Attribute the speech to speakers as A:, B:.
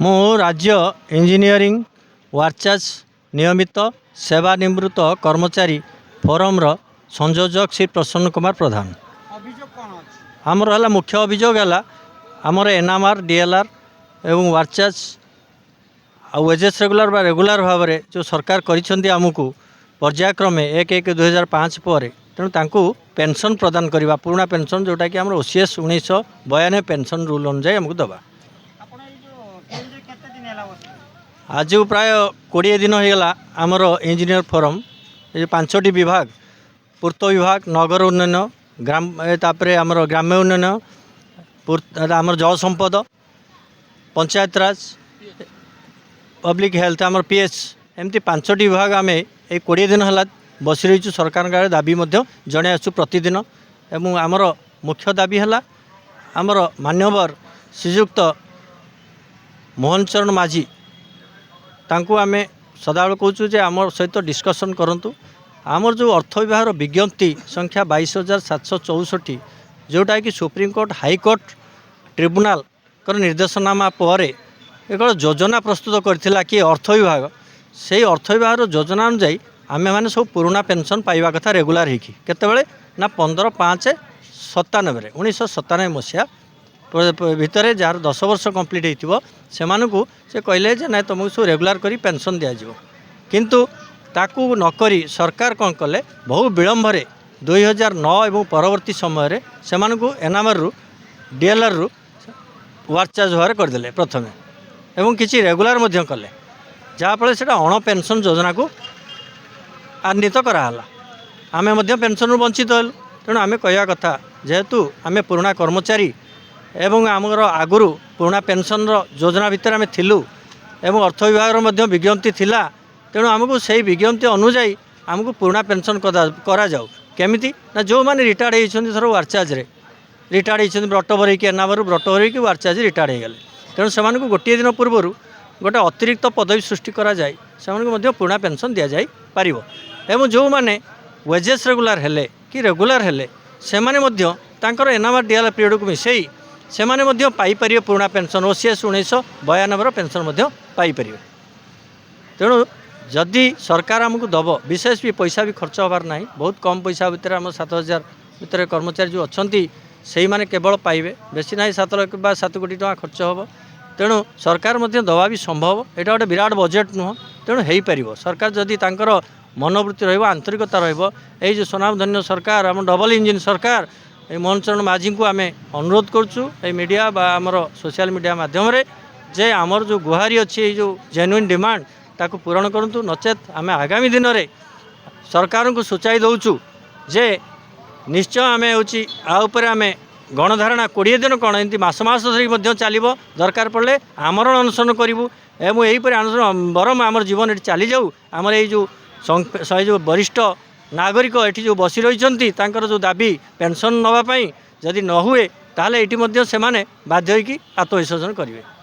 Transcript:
A: मु राज्य इंजीनियरिंग वार्चाज नियमित सेवानिवृत्त कर्मचारी फोरम संयोजक श्री प्रसन्न कुमार प्रधान। आमर है मुख्य अभियोग है आमर एनआमआर डीएलआर एवं वार्चाज वेजेस रेगुलर भाव में जो सरकार करमको पर्यायक्रमे 1/1/2005 पर तेणु तांकू पेंशन प्रदान करवा पुराना पेंशन जोटा कि आम ओसीएस 1992 पेंशन रूल अनुजाई आमको दबा। आज प्राय 20 दिन होगा आमर इंजीनियर फोरम ये 5टी विभाग पूर्त विभाग नगर उन्नयन ग्राम तापर आमर ग्राम्य उन्नयन आमर जल संपद पंचायत राज पब्लिक हेल्थ आमर पीएच एमती 5टी विभाग आम ये 20 दिन है बस रही सरकार दाबी जड़े आसु प्रतिदिन एवं आमर मुख्य दाबी है आमर मान्यवर श्रीजुक्त मोहन चरण माझी तांकू आमे सदाबेले कहूँ जे आम सहित डिस्कसन करूँ आमर जो अर्थ विभाग विज्ञप्ति संख्या 22,764 जोटा कि सुप्रीमकोर्ट हाईकोर्ट ट्रिब्यूनाल निर्देशनामा पर एक योजना प्रस्तुत करथिला कि अर्थ विभाग से अर्थ विभाग योजना अनुजाई आमे माने सब पुराना पेंशन पाइबा कथा रेगुलार होगी केतेबेले ना 15/5/97 1997 मसीहा भितर जार 10 वर्ष कंप्लीट हो से कहले जे ना तुमको सब रेगुलार करी पेंशन दिज्व किंतु ताकू नकरी सरकार कौन कले बहु विलंब 2009 एवं परवर्ती समय से एनआमआर रु डीएलआर रु वार्चाज भाव करदे प्रथम एवं किसी रेगुलार कले जहाँफल से अण पेंशन योजना को आन्वित कराला आमे पेंशन वंचित हलु तेणु आमे कहवा कथा जेहेतु आमे पुराना कर्मचारी एवं आमर आगुरी पुराना पेंशन योजना भितर आमे थिलु एवं अर्थ विभाग विज्ञप्ति थिला तेणु आमको से विज्ञप्ति अनुजाई आमको पुराना पेंशन करा जाऊ केमिति ना जो मैंने रिटायर्ड होती थर वार्चाज रिटायर्ड होती ब्रट भरई एनामर ब्रट भरई वार्चाज रिटायर्ड हो गले तेणु से गोटे दिन पूर्व गोटे अतिरिक्त पदवी सृष्टि करा जाए से पुराना पेंशन दि जाई पारिबो एवं जो मैंने वेजेस रेगुलार हेले कि रेगुलार हेले से तांकर एनआमआर डीएलआर पीरियड को मिसई से पाइपर पुराना पेंशन ओसीएस 1992 पेंशन पाइपर तेणु जदि सरकार आमको दब विशेष भी पैसा भी खर्च होबार ना बहुत कम पैसा भितर आम 7,000 भितर कर्मचारी जो अच्छा से मैंने केवल पाइबे बेसी ना 7 लाख 7 कोटी टका खर्च हम तेणु सरकार दवा भी संभव यहाँ गोटे विराट बजेट नुह तेणु हो पार सरकार जदि तांकर मनोवृत्ति आंतरिकता रही जो स्वनामधन्य सरकार आम डबल इंजिन सरकार ये मोहन चरण माझी को आम अनुरोध करुँ मीडिया आमर सोशल मीडिया माध्यम जे आमर जो गुहारी अच्छी जो जेन्युइन डिमांड ताको पूरण करूँ नचेत आम आगामी दिन में सरकार को सूचाई दौचु जे निश्चय आम होपर आम गणधारणा 20 दिन कौन एमती मास धरी चलो दरकार पड़े आमरण अनशन करूँ एवं यहीपर अनशन बरम आम जीवन ये चली जाऊ आमर जो वरिष्ठ नागरिक ये जो बसी रही जो दाबी पेंशन नापी जदि न हुए ताले ये बाध्य आत्मविसर्जन करेंगे।